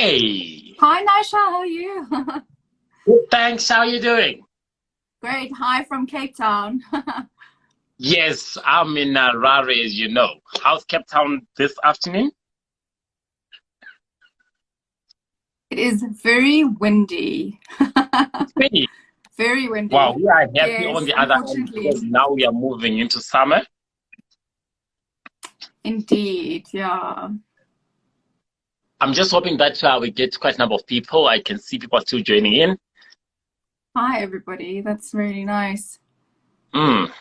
Hey, Hi, Naisha, how are you? good, thanks. How are you doing? Great. Hi from Cape Town. Yes, I'm in Raleigh, as you know. How's Cape Town this afternoon? It is very windy. Hey, Very wow, windy. we are happy on Yes, the other hand unfortunately. because now we are moving into summer. Indeed, yeah. I'm just hoping that we get quite a number of people. I can see people are still joining in. Hi, everybody. That's really nice. Mm,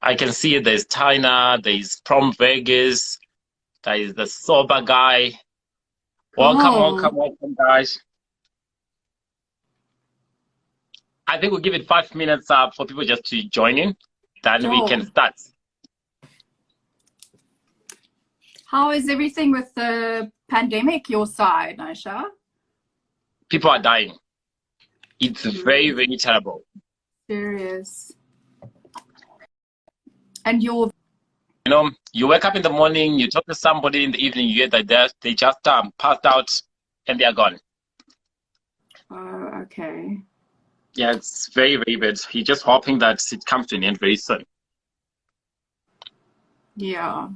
I can see there's Tina, there's Prom Vegas, there is the sober guy. Welcome, welcome, Cool. welcome, guys. I think we'll give it 5 minutes for people just to join in. Then we can Sure. start. How is everything with the pandemic, your side, Naisha? People are dying. It's very, Mm, very terrible. serious. And your, You know, you wake up in the morning, you talk to somebody in the evening, you hear that they just passed out and they are gone. oh, okay. Yeah, it's very, very bad. You're just hoping that it comes to an end very soon. Yeah.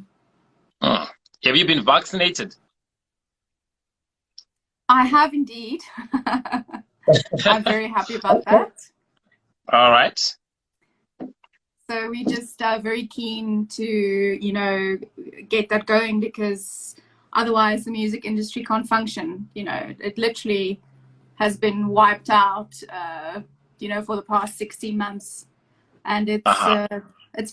Mm. Have you been vaccinated? I have indeed. I'm very happy about Okay. that. All right. So we just are very keen to, get that going because otherwise the music industry can't function. It literally has been wiped out, for the past 16 months, and Uh-huh. it's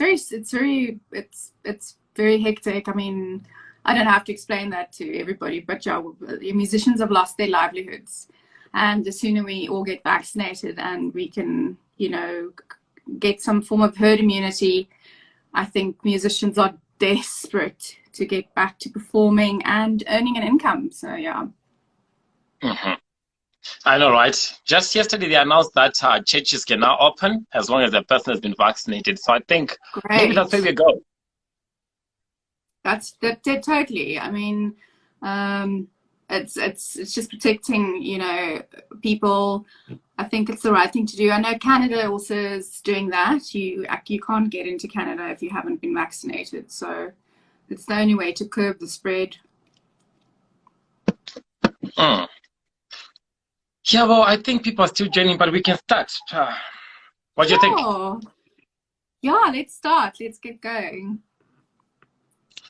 very hectic. I mean, I don't have to explain that to everybody, but yeah, musicians have lost their livelihoods, and the sooner we all get vaccinated and we can, get some form of herd immunity, I think musicians are desperate to get back to performing and earning an income. So yeah, Hmm. I know, right? Just yesterday they announced that churches can now open as long as the person has been vaccinated. So I think maybe that's where great. we go. That totally. I mean, um, it's just protecting, people. I think it's the right thing to do. I know Canada also is doing that. You can't get into Canada if you haven't been vaccinated. So it's the only way to curb the spread. Mm. Yeah, well, I think people are still joining, but we can start. What do you think? Sure. Yeah, let's start. Let's get going.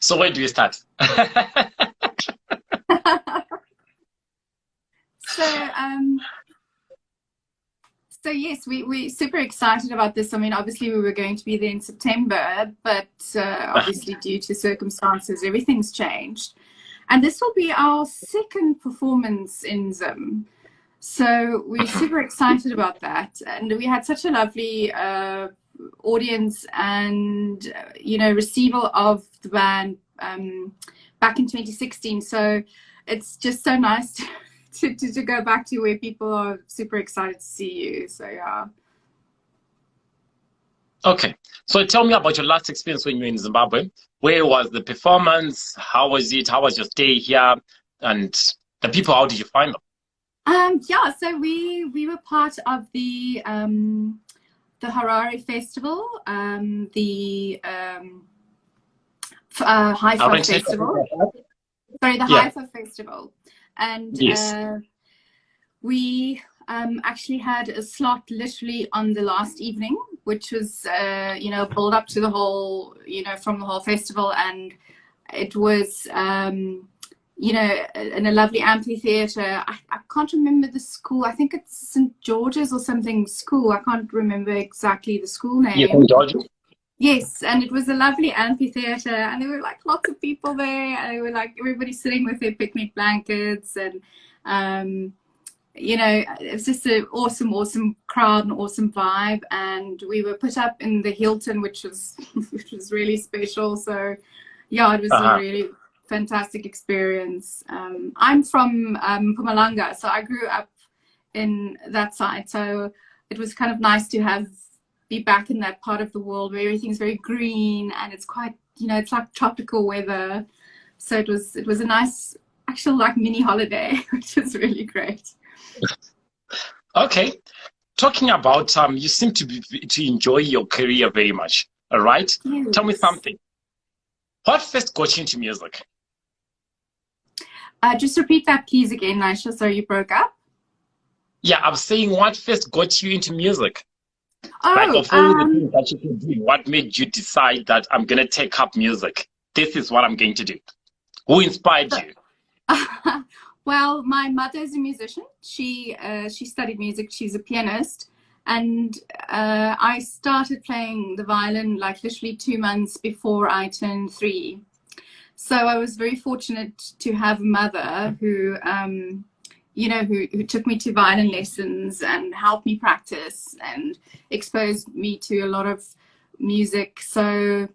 So where do we start? So, so yes, we super excited about this. I mean, obviously we were going to be there in September, but obviously due to circumstances, everything's changed. And this will be our second performance in Zim. So we're super excited about that. And we had such a lovely audience and, receival of the band back in 2016. So it's just so nice to go back to where people are super excited to see you. So yeah. Okay, so tell me about your last experience when you were in Zimbabwe. Where was the performance? How was it? How was your stay here? And the people, how did you find them? Yeah, so we were part of the Harare Festival, the Haifa Orange Nation? Festival. Sorry, the Yeah. Haifa Festival, and Yes. we actually had a slot literally on the last evening, which was build up to the whole, from the whole festival, and it was in a lovely amphitheater. I can't remember the school. I think it's St. George's or something school. I can't remember exactly the school Yes, in name. Georgia. Yes, and it was a lovely amphitheater, and there were like lots of people there, and they were like everybody sitting with their picnic blankets, and it was just an awesome, awesome crowd, an awesome vibe, and we were put up in the Hilton, which was which was really special. So yeah, it was a Uh-huh. really fantastic experience. I'm from Mpumalanga, so I grew up in that side, so it was kind of nice to be back in that part of the world where everything's very green and it's quite, it's like tropical weather. So it was a nice actual like mini holiday, which is really great. Okay. Talking about you seem to enjoy your career very much. All right. Yes. Tell me something. What first got you into music? Just repeat that, please, again, Naisha. Sorry, you broke up. Yeah, I'm saying what first got you into music? Oh, like of all the things that you can do, what made you decide that I'm gonna take up music? This is what I'm going to do. Who inspired you? Well, my mother is a musician. She studied music. She's a pianist, and I started playing the violin like literally 2 months before I turned 3. So I was very fortunate to have a mother who, you know, who took me to violin lessons and helped me practice and exposed me to a lot of music. So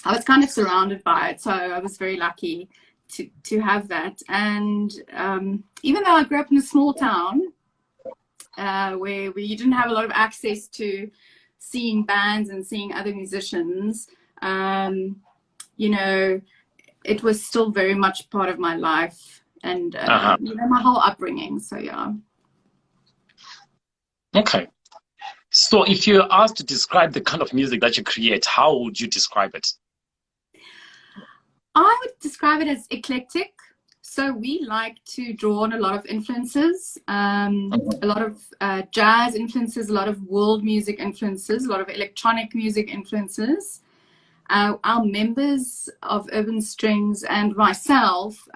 I was kind of surrounded by it. So I was very lucky to have that. And even though I grew up in a small town where you didn't have a lot of access to seeing bands and seeing other musicians, you know, it was still very much part of my life and you know, my whole upbringing. So yeah. Okay. So if you're asked to describe the kind of music that you create, how would you describe it? I would describe it as eclectic. So we like to draw on a lot of influences, a lot of jazz influences, a lot of world music influences, a lot of electronic music influences. Our members of Urban Strings and myself,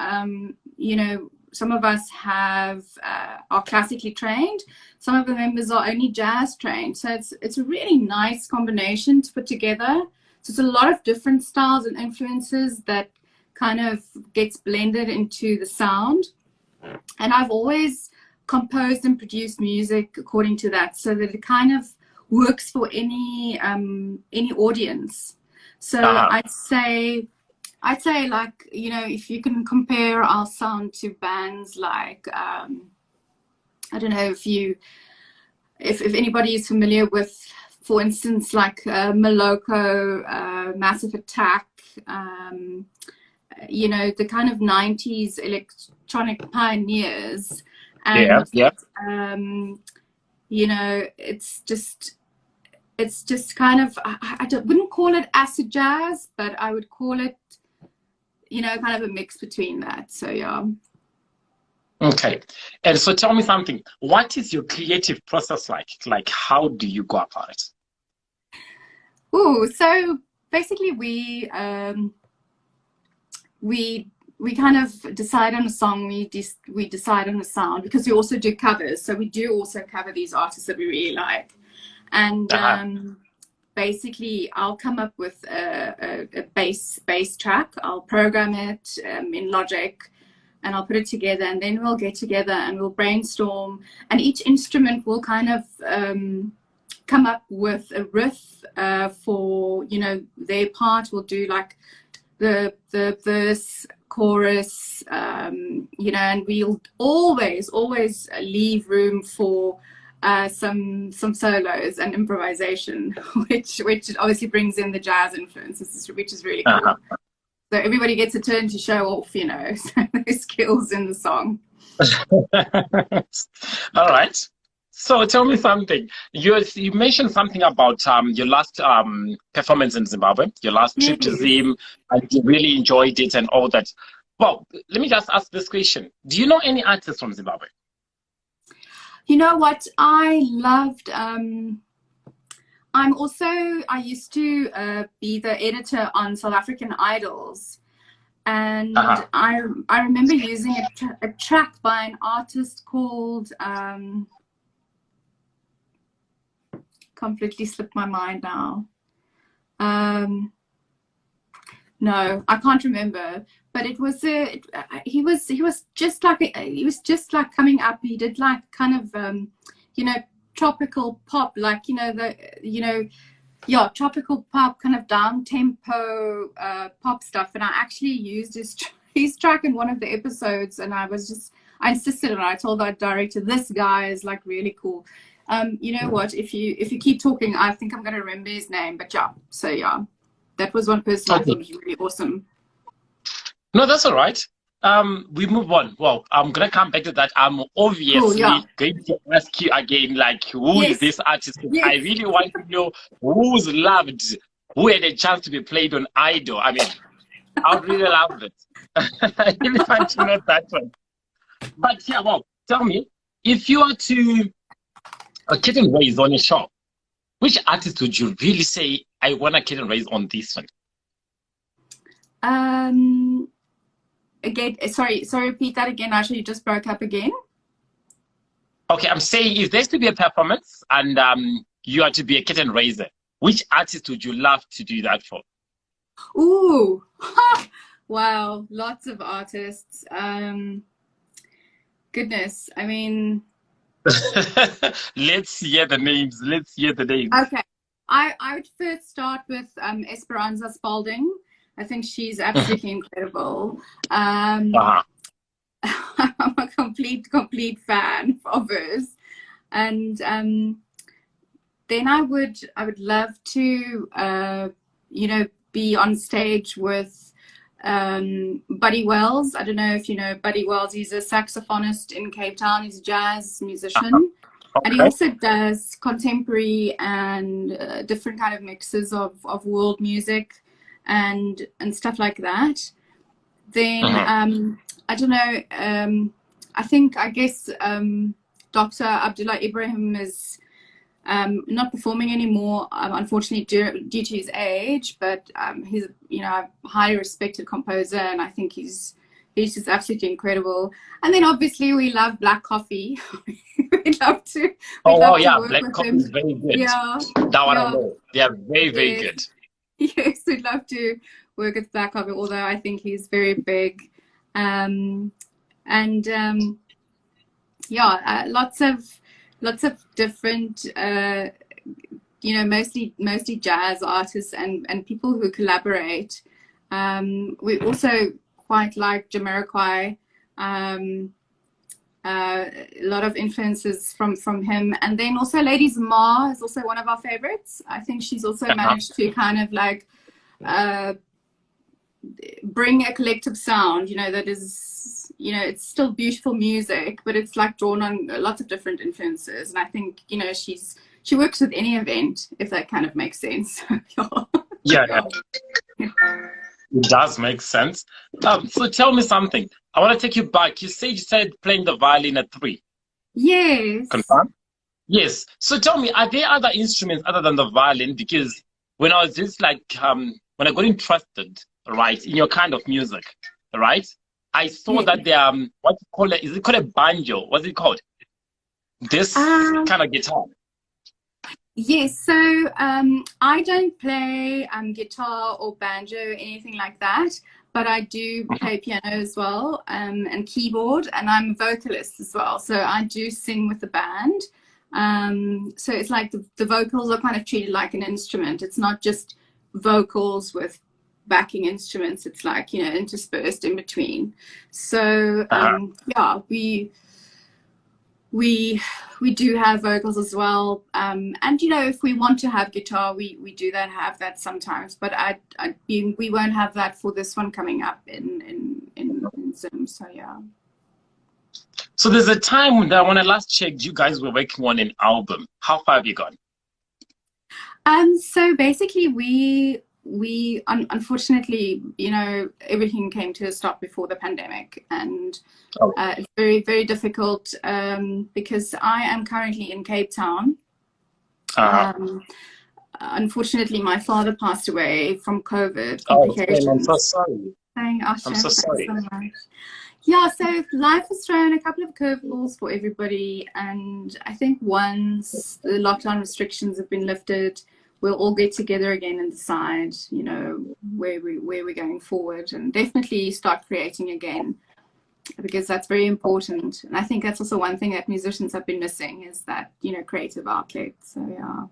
you know, some of us are classically trained. Some of the members are only jazz trained. So it's a really nice combination to put together. So it's a lot of different styles and influences that kind of gets blended into the sound. And I've always composed and produced music according to that, so that it kind of works for any audience. So I'd say like, you know, if you can compare our sound to bands like I don't know if anybody is familiar with, for instance, like Moloko, Massive Attack, you know, the kind of 90s electronic pioneers. And you know, it's just kind of, I wouldn't call it acid jazz, but I would call it, you know, kind of a mix between that. So yeah. Okay. And so tell me something. What is your creative process like? Like, how do you go about it? Oh, so basically we kind of decide on a song, we decide on a sound, because we also do covers. So we do also cover these artists that we really like. And basically I'll come up with a bass track. I'll program it in Logic, and I'll put it together, and then we'll get together and we'll brainstorm, and each instrument will kind of come up with a riff for, you know, their part. We'll do like the verse, chorus, you know, and we'll always leave room for some solos and improvisation, which obviously brings in the jazz influences, which is really cool. So everybody gets a turn to show off, you know, their skills in the song. All right. So tell me something. You mentioned something about your last performance in Zimbabwe, your last trip to Zim, and you really enjoyed it and all that. Well, let me just ask this question. Do you know any artists from Zimbabwe? You know what? I loved, I used to be the editor on South African Idols. And I remember using a track by an artist called, completely slipped my mind now. No, I can't remember. But it was he was just like coming up. He did like kind of you know, tropical pop, like, you know, tropical pop, kind of down tempo pop stuff. And I actually used his track in one of the episodes, and I insisted on it. I told our director, this guy is like really cool. You know what, if you keep talking, I think I'm going to remember his name. But yeah, so yeah, that was one person I thought was really awesome. No, that's all right. We move on. Well, I'm gonna come back to that. I'm obviously Cool, yeah. going to ask you again, like, who is Yes. this artist? I Yes. really want to know who's loved, who had a chance to be played on Idol. I mean, I would really love it. I really want to know that one. But yeah, well, tell me, if you were to kid and raise on a show, which artist would you really say I want to kid and raise on this one? Again, sorry, repeat that again. Actually, you just broke up again. Okay, I'm saying if there's to be a performance and you are to be a kitten raiser, which artist would you love to do that for? Ooh, wow, lots of artists. Goodness, I mean, let's hear the names. Let's hear the names. okay, I would first start with Esperanza Spalding. I think she's absolutely incredible. I'm a complete fan of hers, and then I would love to you know, be on stage with Buddy Wells. I don't know if you know Buddy Wells. He's a saxophonist in Cape Town. He's a jazz musician. Okay. And he also does contemporary and different kind of mixes of world music and stuff like that. Then I don't know, I guess Dr. Abdullah Ibrahim is not performing anymore, unfortunately due to his age, but he's, you know, a highly respected composer, and I think he's just absolutely incredible. And then obviously we love Black Coffee. we'd love to work Black with Coffee him. is very good. Yeah, that one I know. They are very good. Yes, we'd love to work with Black Coffee, although I think he's very big. Yeah, lots of different you know, mostly jazz artists and people who collaborate. We also quite like Jamiroquai. A lot of influences from him, and then also Lady Zamar is also one of our favorites. I think she's also managed to kind of like bring a collective sound, you know, that is, you know, it's still beautiful music, but it's like drawn on lots of different influences. And I think, you know, she works with any event, if that kind of makes sense. Yeah. It does make sense. So tell me something. I want to take you back. You said playing the violin at 3. Yes. Confirm? Yes. So tell me, are there other instruments other than the violin? Because when I was just like, when I got interested, right, in your kind of music, right, I saw that there, what you call it? Is it called a banjo? What's it called? This kind of guitar. Yes, so I don't play guitar or banjo or anything like that, but I do play piano as well, and keyboard, and I'm a vocalist as well. So I do sing with the band. So it's like the vocals are kind of treated like an instrument. It's not just vocals with backing instruments. It's like, you know, interspersed in between. So yeah, we do have vocals as well, and you know, if we want to have guitar, we do have that sometimes, but we won't have that for this one coming up in Zoom. So yeah. So there's a time that when I last checked, you guys were working on an album. How far have you gone? So basically we unfortunately, you know, everything came to a stop before the pandemic, and it's very, very difficult because I am currently in Cape Town. Unfortunately, my father passed away from COVID complications. I'm so sorry. I'm so sorry. Yeah, so life has thrown a couple of curveballs for everybody, and I think once the lockdown restrictions have been lifted, we'll all get together again and decide, you know, where we're going forward, and definitely start creating again, because that's very important. And I think that's also one thing that musicians have been missing, is that, you know, creative outlet. So yeah.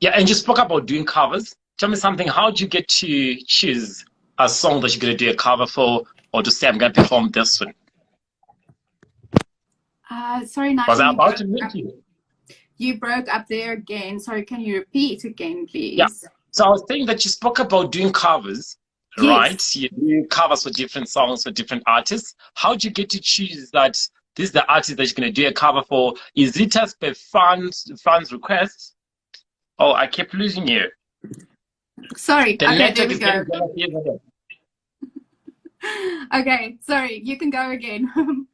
Yeah, and you spoke about doing covers. Tell me something. How did you get to choose a song that you're going to do a cover for, or to say I'm going to perform this one? Sorry, Nigel. Was I about to meet you? You broke up there again. Sorry, can you repeat again, please? Yeah. So I was saying that you spoke about doing covers. right? Yes. You do covers for different songs for different artists. How do you get to choose that this is the artist that you're going to do a cover for? Is it as per fans request? Oh, I keep losing you. Sorry. The Okay, there network we is getting go. jealous, isn't it? Okay, sorry. You can go again.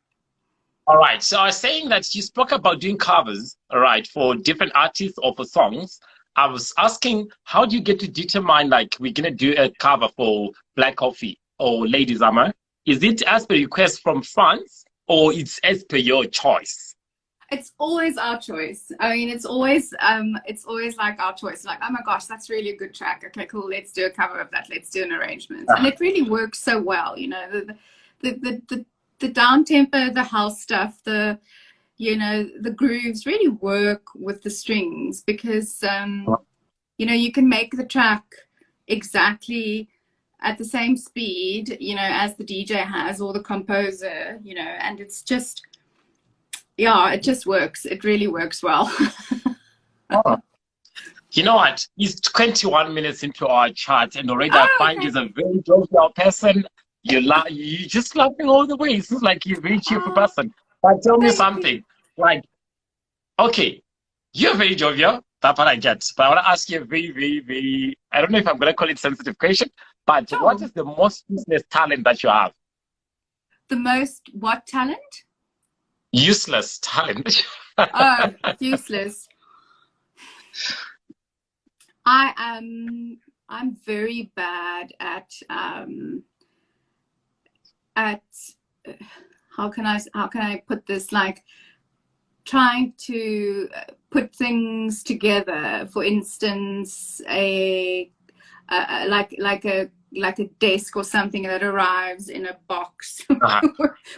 All right. So I was saying that you spoke about doing covers, all right, for different artists or for songs. I was asking, how do you get to determine like we're gonna do a cover for Black Coffee or Lady Summer? Is it as per request from fans or it's as per your choice? It's always our choice. I mean, it's always like our choice. Like, oh my gosh, that's really a good track. Okay, cool. Let's do a cover of that. Let's do an arrangement. And it really works so well. You know, the down tempo, the house stuff, the grooves really work with the strings because you can make the track exactly at the same speed, as the DJ has or the composer, and it's just, yeah, it just works. It really works well. Oh. You know what? It's 21 minutes into our chat, and already I find Okay. you're a very jovial person. You just laughing all the way. It's like you're a very cheerful person. But tell me something. Like, okay, you're very jovial. That's what I get. But I want to ask you a very, very, very, I don't know if I'm going to call it sensitive question, but Sure. what is the most useless talent that you have? The most what talent? Useless talent. Oh, useless. I'm very bad at how can I put this, like trying to put things together. For instance, like a desk or something that arrives in a box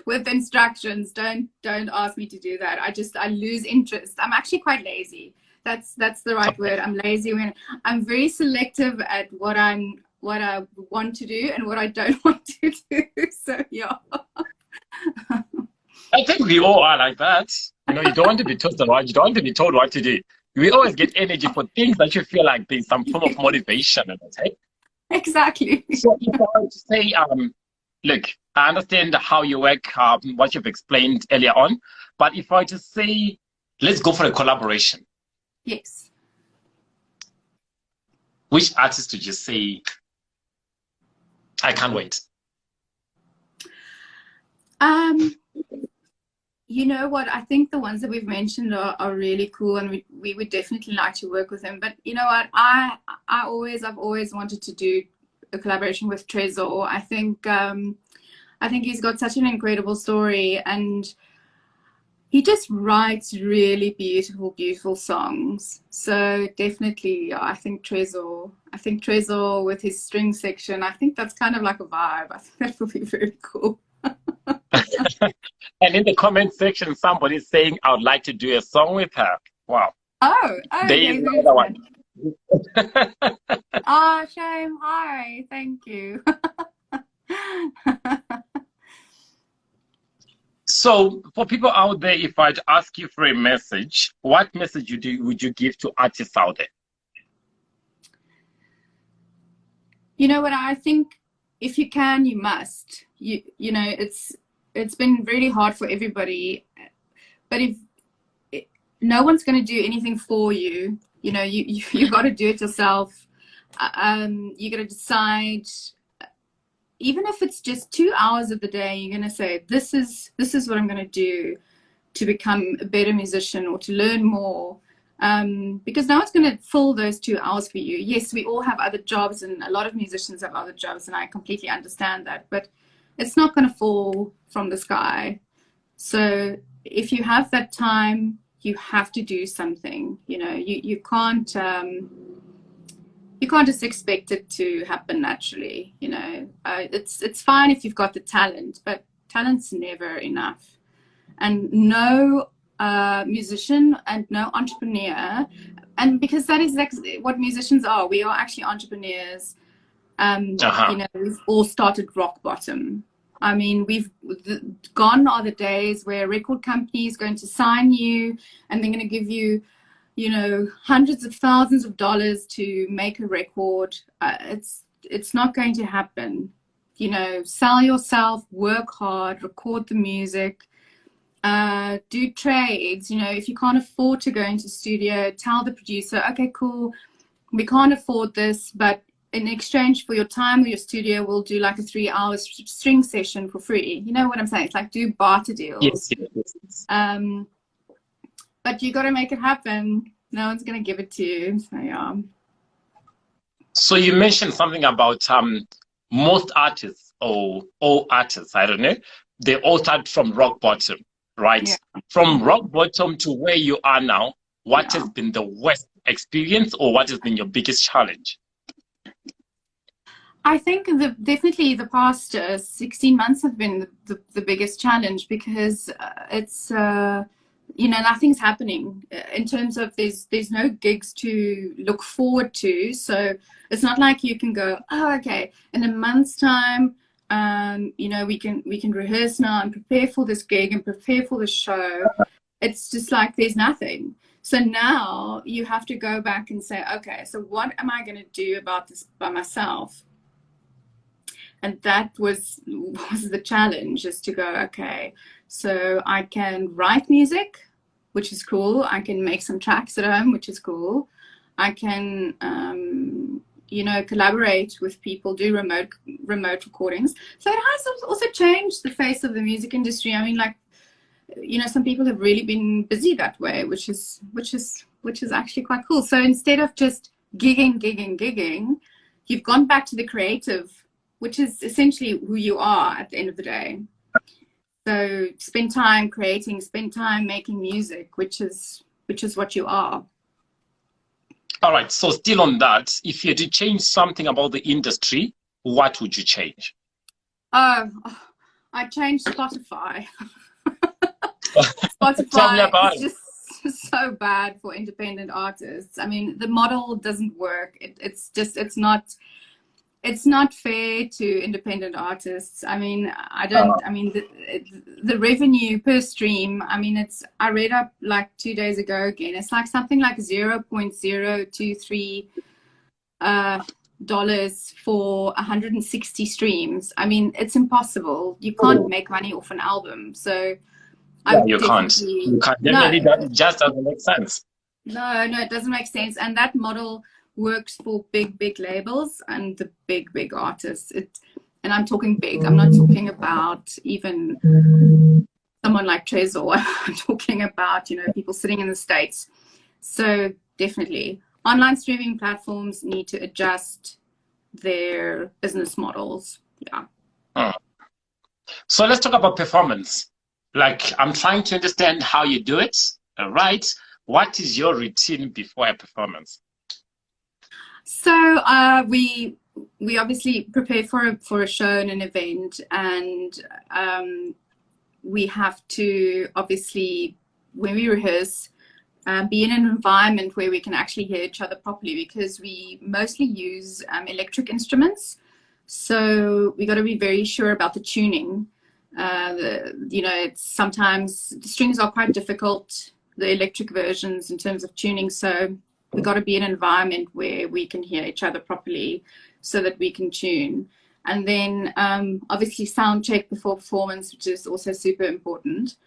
with instructions. Don't ask me to do that. I lose interest. I'm actually quite lazy. That's the right word. I'm lazy. When I'm very selective at what I want to do and what I don't want to do. So yeah. I think we all are like that. You don't want to be told what you don't want to be told what to do. We always get energy for things that you feel like there's some form of motivation in it, right? Exactly. So if I were to say, look, I understand how you work, what you've explained earlier on, but if I were to say, let's go for a collaboration. Yes. Which artist would you say, I can't wait? You know what? I think the ones that we've mentioned are really cool, and we would definitely like to work with them. But you know what? I've always wanted to do a collaboration with Trezor. I think he's got such an incredible story, and he just writes really beautiful songs. So definitely, I think Trezor with his string section, I think that's kind of like a vibe. I think that would be very cool. And in the comment section, somebody's saying, I would like to do a song with her. Wow. Oh, there is another one. Oh, shame. Hi, thank you. So for people out there, if I'd ask you for a message, what message would you give to artists out there? You know what? I think if you can, you must. You know, it's been really hard for everybody, but no one's going to do anything for you. You know, you got to do it yourself. You got to decide. Even if it's just 2 hours of the day, you're going to say, this is what I'm going to do to become a better musician or to learn more. Because no one's going to fill those 2 hours for you. Yes, we all have other jobs, and a lot of musicians have other jobs, and I completely understand that. But it's not going to fall from the sky. So if you have that time, you have to do something. You know, you can't just expect it to happen naturally. You know, it's fine if you've got the talent, but talent's never enough. And no musician and no entrepreneur, and because that is what musicians are. We are actually entrepreneurs. You know, we've all started rock bottom. I mean, gone are the days where a record company is going to sign you and they're going to give you, you know, hundreds of thousands of dollars to make a record. It's it's not going to happen. You know, sell yourself, work hard, record the music, do trades. You know, if you can't afford to go into studio, tell the producer, okay, cool, we can't afford this, but in exchange for your time or your studio, we'll do like a 3-hour string session for free. You know what I'm saying? It's like do barter deals. Yes. But you got to make it happen. No one's going to give it to you. So yeah. So you mentioned something about most artists or all artists, I don't know, they all start from rock bottom, right? Yeah. From rock bottom to where you are now, what has been the worst experience or what has been your biggest challenge? I think definitely the past 16 months have been the biggest challenge, because it's you know, nothing's happening in terms of there's no gigs to look forward to. So it's not like you can go, oh, okay, in a month's time, you know, we can rehearse now and prepare for this gig and prepare for the show. It's just like there's nothing. So now you have to go back and say, okay, so what am I going to do about this by myself? And that was the challenge, is to go, okay, so I can write music, which is cool. I can make some tracks at home, which is cool. I can, you know, collaborate with people, do remote recordings. So it has also changed the face of the music industry. I mean, like, you know, some people have really been busy that way, which is actually quite cool. So instead of just gigging, you've gone back to the creative, which is essentially who you are at the end of the day. So spend time creating, spend time making music, which is what you are. All right. So still on that, if you had to change something about the industry, what would you change? I changed Spotify. Tell me Spotify about is just so bad for independent artists. I mean, the model doesn't work. It's not fair to independent artists. I mean, the revenue per stream, I mean, I read up like 2 days ago again, it's like something like $0.023 dollars for 160 streams. I mean, it's impossible. You can't make money off an album. So you can't. Definitely, that just doesn't make sense. No, it doesn't make sense. And that model works for big labels and the big artists. And I'm talking big. I'm not talking about even someone like Trezor. I'm talking about, you know, people sitting in the States. So definitely, online streaming platforms need to adjust their business models. Yeah. So let's talk about performance. Like, I'm trying to understand how you do it. All right. What is your routine before a performance? So we obviously prepare for a show and an event, and we have to obviously, when we rehearse, be in an environment where we can actually hear each other properly, because we mostly use electric instruments. So we got to be very sure about the tuning. You know, sometimes the strings are quite difficult, the electric versions, in terms of tuning. So we've got to be in an environment where we can hear each other properly so that we can tune. And then obviously sound check before performance, which is also super important.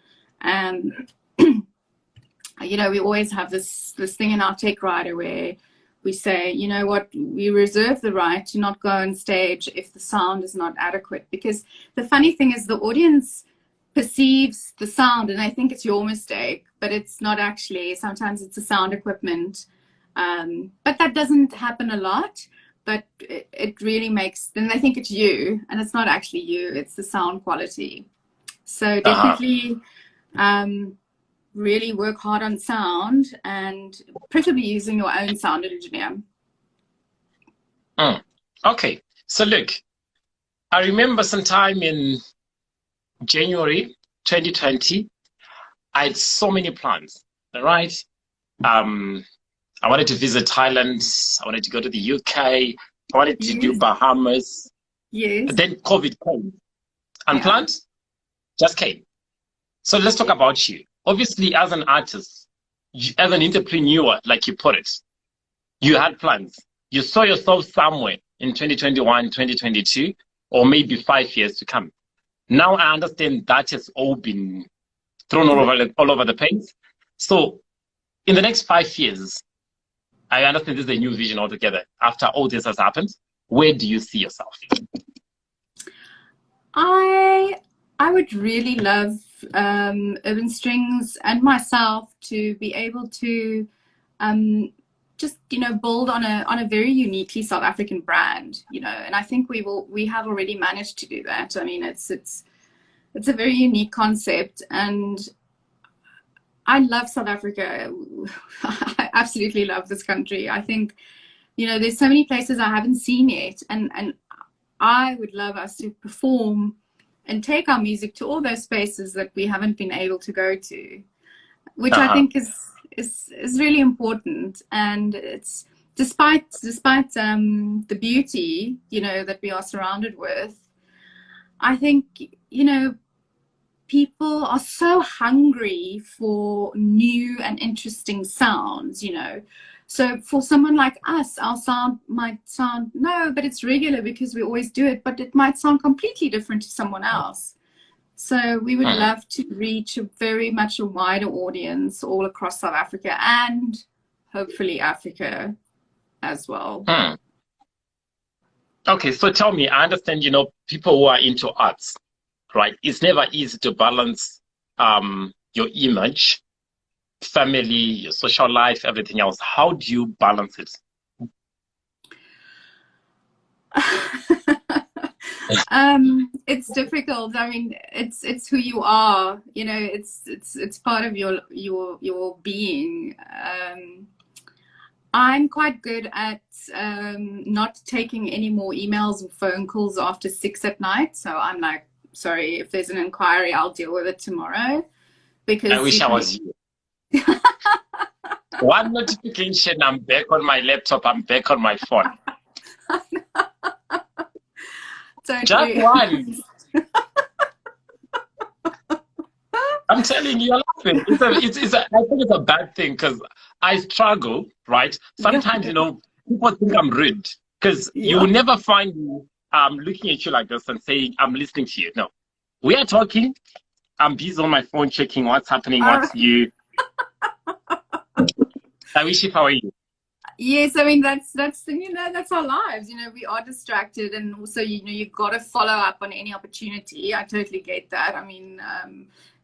And you know, we always have this thing in our tech rider where we say, you know what, we reserve the right to not go on stage if the sound is not adequate. Because the funny thing is the audience perceives the sound and they think it's your mistake, but it's not actually. Sometimes it's the sound equipment. But that doesn't happen a lot, but it really makes, then they think it's you, and it's not actually you, it's the sound quality. So definitely really work hard on sound, and preferably using your own sound engineer. Okay, so look, I remember sometime in January 2020, I had so many plans, all right? I wanted to visit Thailand. I wanted to go to the UK. I wanted to do Bahamas. Yes. But then COVID came. Unplanned, just came. So let's talk about you. Obviously, as an artist, as an entrepreneur, like you put it, you had plans. You saw yourself somewhere. in 2021, 2022, or maybe 5 years to come. Now I understand that has all been thrown all over the place. So in the next 5 years, I understand this is a new vision altogether. After all this has happened, where do you see yourself? I would really love Urban Strings and myself to be able to just, you know, build on a very uniquely South African brand, you know, and I think we have already managed to do that. I mean, it's a very unique concept, and I love South Africa. I absolutely love this country. I think, you know, there's so many places I haven't seen yet, and I would love us to perform and take our music to all those spaces that we haven't been able to go to, which I think is really important. And it's despite the beauty, you know, that we are surrounded with, I think, you know, people are so hungry for new and interesting sounds, you know. So for someone like us, our sound might sound, no, but it's regular because we always do it, but it might sound completely different to someone else. So we would love to reach very much a wider audience all across South Africa and hopefully Africa as well. Okay, so tell me, I understand, you know, people who are into arts, right? It's never easy to balance your image, family, your social life, everything else. How do you balance it? It's difficult. I mean, it's who you are, you know, it's part of your being. I'm quite good at not taking any more emails or phone calls after 6 at night. So I'm like, sorry, if there's an inquiry, I'll deal with it tomorrow. Because I wish I was you. One notification, I'm back on my laptop, I'm back on my phone. Just one. I'm telling you, you're laughing. I think it's a bad thing because I struggle, right? Sometimes, you know, people think I'm rude because you will never find me looking at you like this and saying, I'm listening to you. No, we are talking. I'm busy on my phone checking what's happening, what's new. I wish if I were you. Yes, I mean that's you know, that's our lives. You know, we are distracted, and also, you know, you've got to follow up on any opportunity. I totally get that. I mean,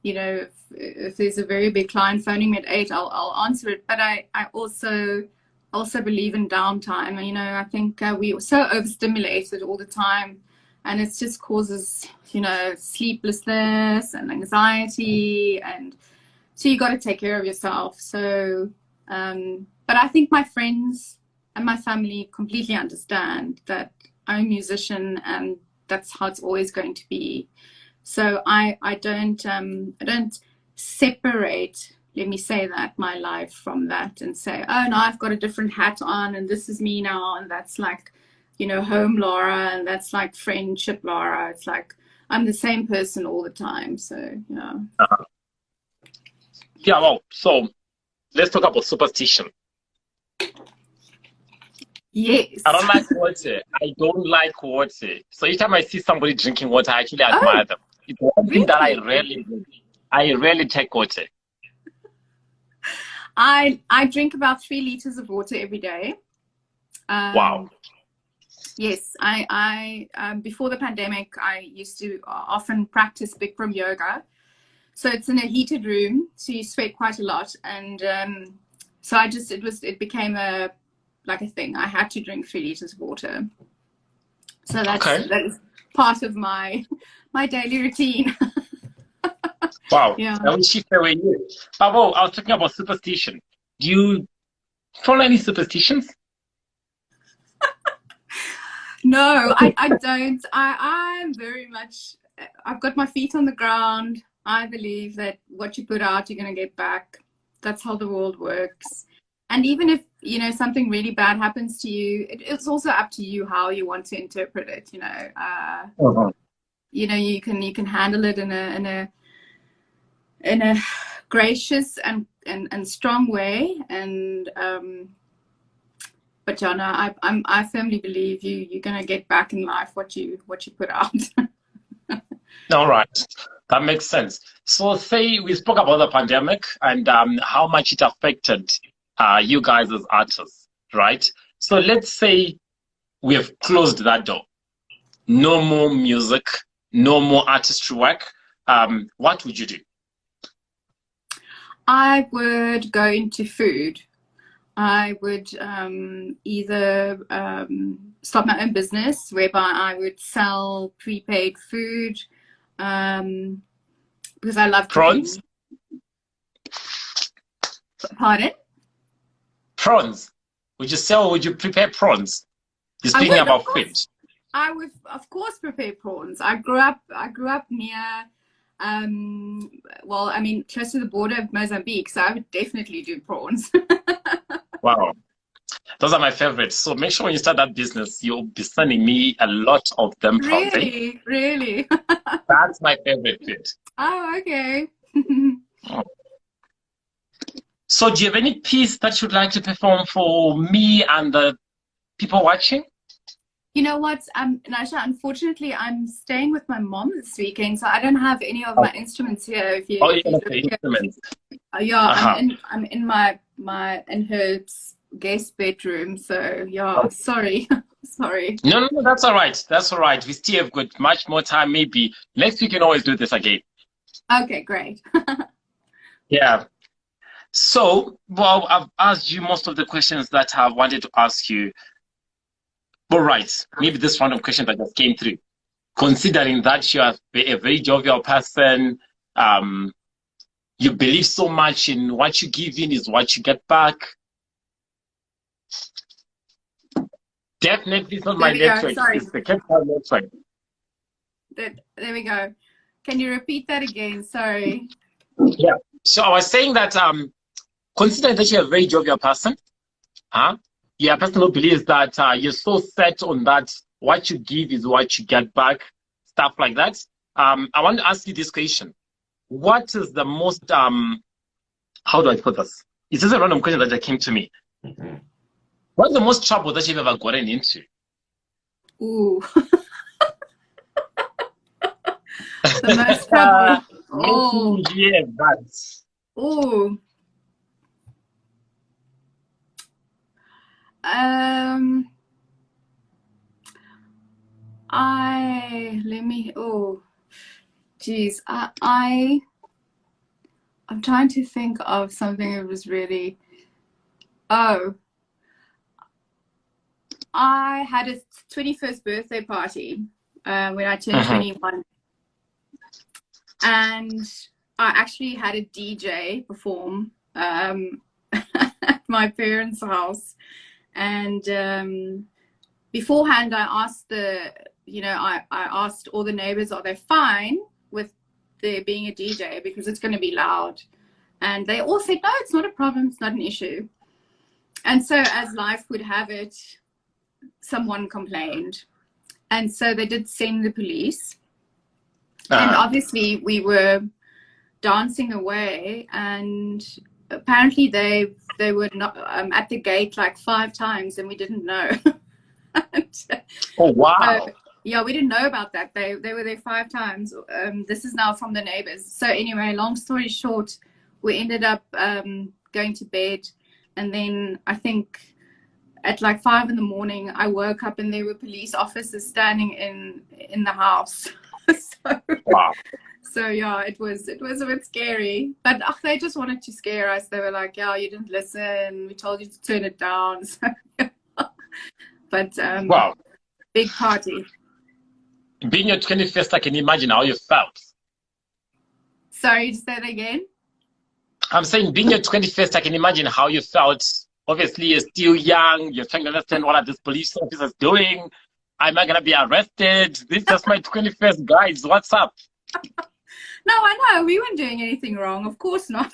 you know, if there's a very big client phoning me at 8, I'll answer it. But I also believe in downtime. And, you know, I think we are so overstimulated all the time, and it just causes, you know, sleeplessness and anxiety, and so you got to take care of yourself. So. But I think my friends and my family completely understand that I'm a musician and that's how it's always going to be. So I don't separate, let me say that, my life from that and say, oh no, I've got a different hat on and this is me now, and that's like, you know, home Laura, and that's like friendship Laura. It's like I'm the same person all the time. So yeah. Yeah, well, so let's talk about superstition. Yes. I don't like water. I don't like water. So each time I see somebody drinking water, I actually admire them. It's one thing that I rarely take water. I drink about 3 liters of water every day. Wow. Yes, I before the pandemic, I used to often practice Bikram yoga. So it's in a heated room, so you sweat quite a lot, and so it became a thing. I had to drink 3 liters of water. So that is part of my daily routine. Wow. Yeah. I wish I were you. Babo, I was talking about superstition. Do you follow any superstitions? No, I don't. I'm very much, I've got my feet on the ground. I believe that what you put out, you're going to get back. That's how the world works. And even if, you know, something really bad happens to you, it's also up to you how you want to interpret it. You know, you know, you can handle it in a gracious and strong way, and but Jana, I firmly believe you're gonna get back in life what you put out. All right, that makes sense. So, say we spoke about the pandemic and how much it affected you guys as artists, right? So, let's say we have closed that door. No more music, no more artistry work. What would you do? I would go into food. I would either start my own business whereby I would sell prepaid food because I love Prawns? cooking. Pardon? Prawns. Would you sell, would you prepare prawns? You're speaking about food. I would, of course, prepare prawns. I grew up near, well, I mean, close to the border of Mozambique, so I would definitely do prawns. Wow. Those are my favorites. So make sure when you start that business, you'll be sending me a lot of them prawns. Really? Really? That's my favorite food. Oh, okay. Oh. So do you have any piece that you'd like to perform for me and the people watching? You know what, Naisha, unfortunately, I'm staying with my mom this weekend, so I don't have any of my instruments here. If you, you're going to say instruments. Yeah, I'm in my in her guest bedroom, so yeah, sorry. Sorry. No, that's all right. That's all right. We still have got much more time. Maybe next week we can always do this again. Okay, great. Yeah. So, well, I've asked you most of the questions that I wanted to ask you. All right, maybe this random question that just came through. Considering that you are a very jovial person, you believe so much in what you give in is what you get back. Definitely not my network. It's the Capital network. There we go. Can you repeat that again? Sorry. Yeah. So I was saying that considering that you're a very jovial person, you're a person who believes that you're so set on that what you give is what you get back, stuff like that. I want to ask you this question. What is the most, how do I put this? It's just a random question that came to me. What's the most trouble that you've ever gotten into? Ooh. The most trouble. Oh. Yeah, that's. Ooh. Geez, I'm trying to think of something that was really, I had a 21st birthday party when I turned 21, and I actually had a DJ perform at my parents' house. And beforehand, I asked I asked all the neighbors, are they fine with there being a DJ because it's going to be loud? And they all said, no, it's not a problem. It's not an issue. And so as life would have it, someone complained. And so they did send the police. And obviously we were dancing away, and apparently they were not at the gate like 5 times, and we didn't know. Oh wow! Yeah, we didn't know about that. They were there 5 times. This is now from the neighbors. So anyway, long story short, we ended up going to bed, and then I think at like 5 in the morning, I woke up and there were police officers standing in the house. Wow. So yeah, it was a bit scary, but they just wanted to scare us. They were like, yeah, you didn't listen, we told you to turn it down. So, but wow, big party. Being your 21st, I can imagine how you felt. Sorry, to say that again? I'm saying being your 21st, I can imagine how you felt. Obviously, you're still young, you're trying to understand what are these police officers doing. Am I gonna be arrested? This is just my 21st, guys. What's up? No, I know. We weren't doing anything wrong. Of course not.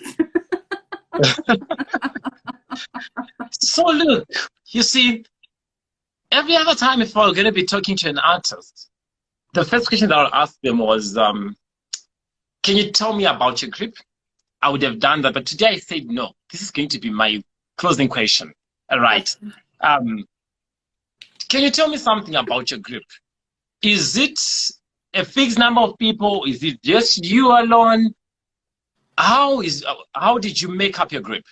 So look, you see, every other time if I were going to be talking to an artist, the first question that I'll ask them was, can you tell me about your group? I would have done that, but today I said no. This is going to be my closing question. All right. Um, can you tell me something about your group? Is it a fixed number of people? Is it just you alone? How did you make up your group?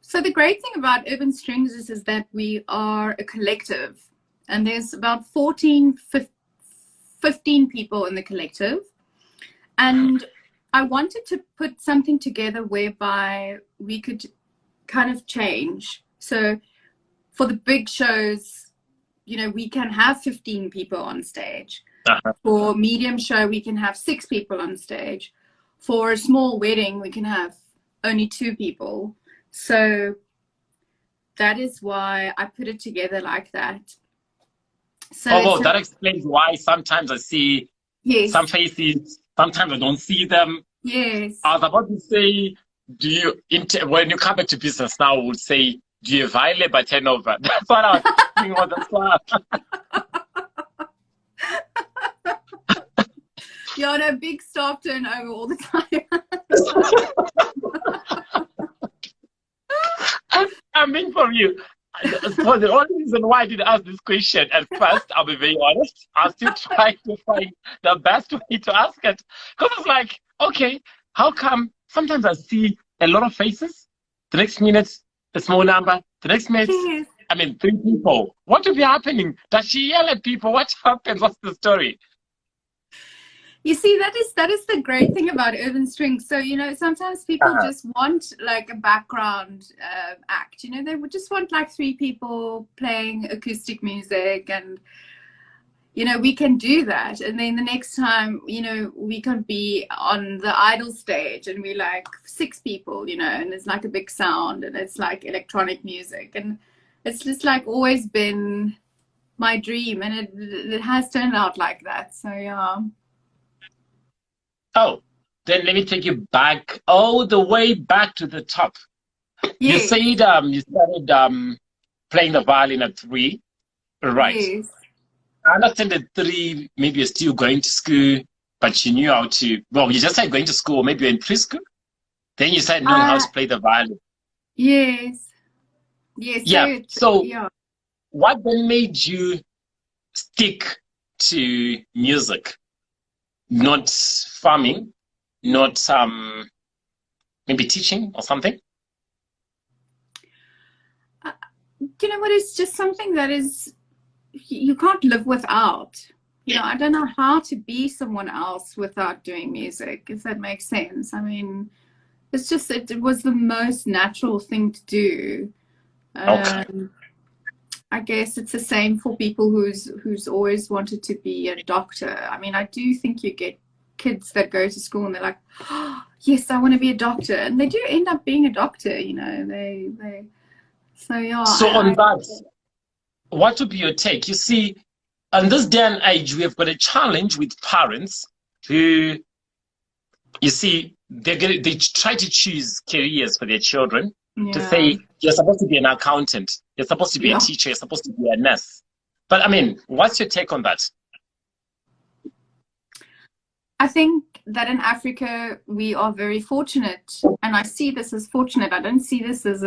So the great thing about Urban Strings is that we are a collective, and there's about 15 people in the collective. And I wanted to put something together whereby we could kind of change. So for the big shows, you know, we can have 15 people on stage. For medium show, we can have 6 people on stage. For a small wedding, we can have only 2 people. So that is why I put it together like that. So that explains why sometimes I see some faces, sometimes I don't see them. Yes. I was about to say, when you come back to business now, we'll say, do you violate by turnover? That's what I was thinking on the spot. You're on a big staff turnover all the time. I mean, for you. So the only reason why I did ask this question at first, I'll be very honest, I'm still trying to find the best way to ask it. Because it's like, okay, how come sometimes I see a lot of faces, the next minute, a small number, the next minute, Yes. I mean, 3 people. What will be happening? Does she yell at people? What happens? What's the story? You see, that is the great thing about Urban Strings. So, you know, sometimes people just want like a background act. You know, they would just want like 3 people playing acoustic music, and you know, we can do that. And then the next time, you know, we can be on the Idol stage and we like 6 people, you know, and it's like a big sound and it's like electronic music, and it's just like always been my dream, and it has turned out like that. So yeah. Oh, then let me take you back, all the way back to the top. Yes. You said you started playing the violin at 3, right? Yes. I understand at 3, maybe you're still going to school, but you knew how to, well, you just started going to school, maybe you're in preschool. Then you started knowing how to play the violin. Yes. Yes. Yeah. So what then made you stick to music? Not farming, not maybe teaching or something? You know what, it's just something that is, you can't live without. You know, I don't know how to be someone else without doing music, if that makes sense. I mean, it's just, it was the most natural thing to do. Okay. I guess it's the same for people who's always wanted to be a doctor. I mean, I do think you get kids that go to school and they're like, oh, yes, I want to be a doctor, and they do end up being a doctor. You know, so yeah. So on that, what would be your take? You see, in this day and age, we have got a challenge with parents who, you see, they try to choose careers for their children. To say, you're supposed to be an accountant, you're supposed to be a teacher, you're supposed to be a nurse. But I mean, what's your take on that? I think that in Africa we are very fortunate, and I see this as fortunate. I don't see this as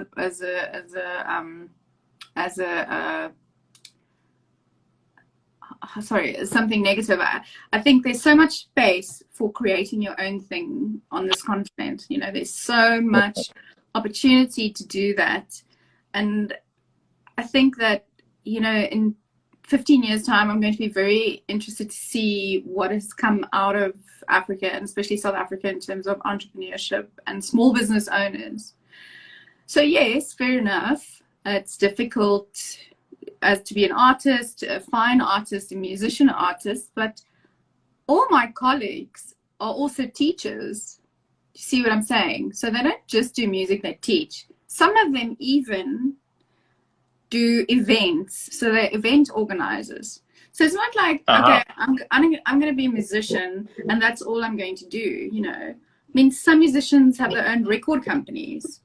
something negative. I think there's so much space for creating your own thing on this continent. You know, there's so much opportunity to do that, and I think that, you know, in 15 years time I'm going to be very interested to see what has come out of Africa, and especially South Africa, in terms of entrepreneurship and small business owners. So yes, fair enough, it's difficult as to be an artist, a fine artist, a musician artist, but all my colleagues are also teachers. You see what I'm saying? So they don't just do music, they teach. Some of them even do events. So they're event organizers. So it's not like, okay, I'm going to be a musician and that's all I'm going to do, you know. I mean, some musicians have their own record companies.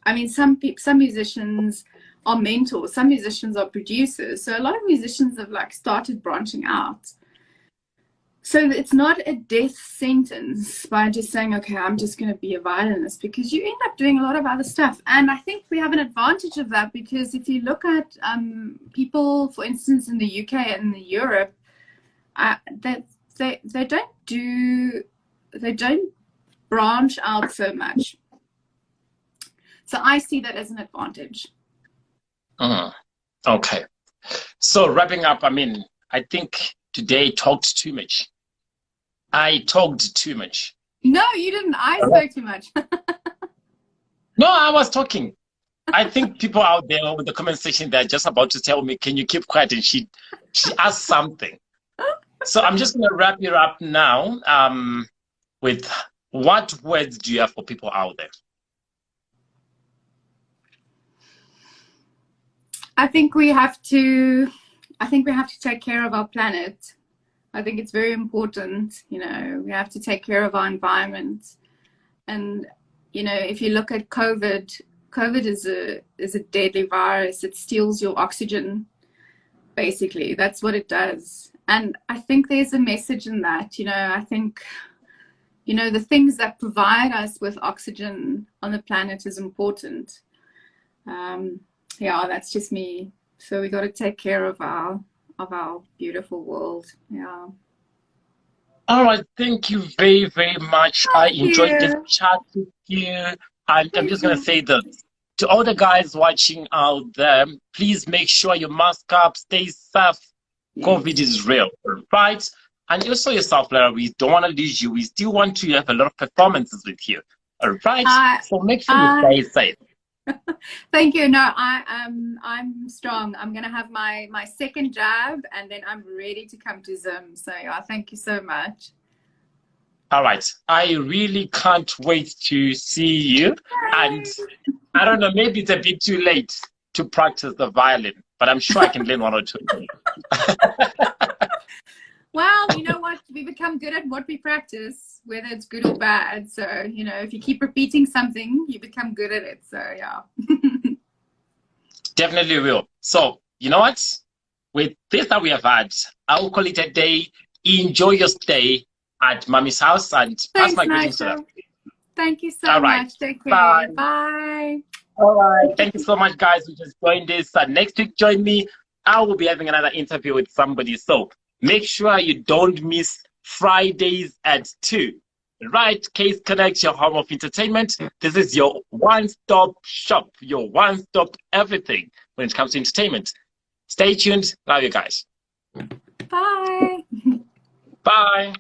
I mean, some musicians are mentors, some musicians are producers. So a lot of musicians have like started branching out. So it's not a death sentence by just saying, okay, I'm just going to be a violinist, because you end up doing a lot of other stuff. And I think we have an advantage of that, because if you look at people, for instance, in the UK and in Europe, they don't branch out so much. So I see that as an advantage. Okay. So wrapping up, I mean, I think today talked too much. I talked too much. No, you didn't. I spoke too much. No, I was talking. I think people out there with the comment section, they're just about to tell me, can you keep quiet? And she asked something. So I'm just going to wrap it up now with what words do you have for people out there? I think we have to take care of our planet. I think it's very important. You know, we have to take care of our environment. And, you know, if you look at COVID is a deadly virus. It steals your oxygen, basically. That's what it does. And I think there's a message in that. You know, I think, you know, the things that provide us with oxygen on the planet is important. Yeah, that's just me. So we got to take care of our beautiful world. Yeah. All right. Thank you very, very much. I enjoyed this chat with you. And I'm just going to say that to all the guys watching out there, please make sure you mask up, stay safe. Yes. COVID is real, right? And also yourself, Lara, we don't want to lose you. We still want to have a lot of performances with you, all right? So make sure you stay safe. Thank you. No, I'm strong. I'm gonna have my second jab, and then I'm ready to come to Zim. So yeah, thank you so much. All right, I really can't wait to see you. Yay. And I don't know, maybe it's a bit too late to practice the violin, but I'm sure I can learn one or two. Well, you know what? We become good at what we practice, whether it's good or bad. So, you know, if you keep repeating something, you become good at it. So, yeah. Definitely will. So, you know what? With this that we have had, I'll call it a day. Enjoy your stay at Mommy's house, and pass my greetings to them. Thank you so much. Take care. Bye. Bye. All right. Thank you so much, guys, who just joined this. Next week, join me. I will be having another interview with somebody. So, make sure you don't miss Fridays at 2. Right? Case Connect, your home of entertainment. This is your one-stop shop, your one-stop everything when it comes to entertainment. Stay tuned. Love you guys. Bye. Bye.